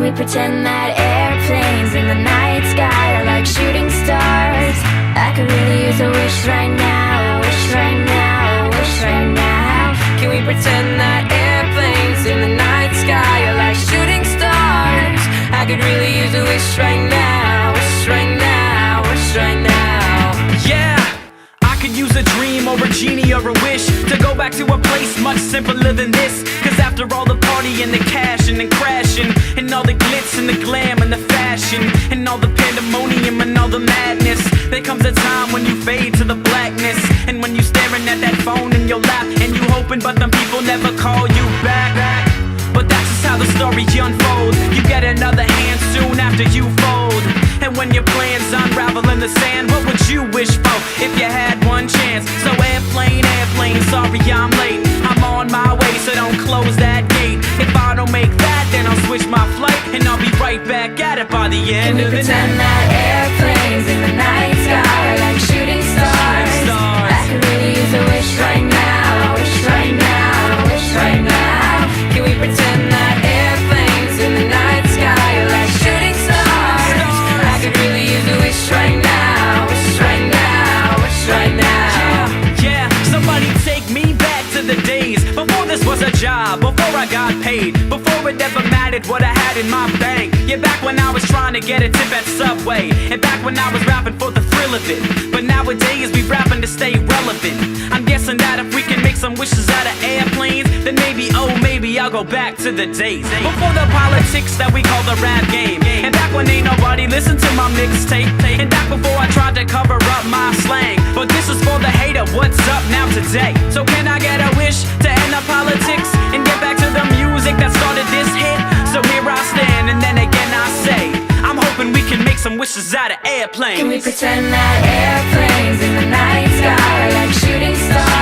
we pretend that airplanes in the night sky are like shooting stars? I could really use a wish right now, a wish right now, a wish right now. Can we pretend that airplanes in the night sky are like shooting stars? I could really use a wish right now, wish right now, wish right now. Yeah, I could use a dream or a genie or a wish to go back to a place much simpler than this. Cause after all the party and the cash and the crashing, and all the glitz and the glam and the fashion, and all the pandemonium and all the madness, there comes a time when you fade to the blackness. And when you staring at that phone in your lap, and you hoping but them people never call you back. But that's just how the story unfolds. You get another hand soon after you fold. And when your plans unravel in the sand, what would you wish for if you had one chance? So airplane, airplane, sorry I'm late. I'm on my way, so don't close that gate. If I don't make that, then I'll switch my flight, and I'll be right back at it by the end of the night. Pretend that airplanes in the night sky are like shooting stars. I could really use a wish right now, a wish right now, a wish right now. Can we pretend that airplanes in the night sky are like shooting stars? I could really use a wish right now, wish right now, wish right now. Yeah, somebody take me back to the days before this was a job, before I got paid, before it ever mattered what I had in my bank. Yeah, back when I was trying to get a tip at Subway, and back when I was rapping for the thrill of it. But nowadays we rapping to stay relevant. I'm guessing that if we can make some wishes out of airplanes, then maybe, oh maybe I'll go back to the days before the politics that we call the rap game. And back when ain't nobody listened to my mixtape, and back before I tried to cover up my slang. But this is for the hater, what's up now today? So can I get a wish to end the politics and get back to the music that started this hit? So here I stand, and then again I say, I'm hoping we can make some wishes out of airplanes. Can we pretend that airplanes in the night sky are like shooting stars?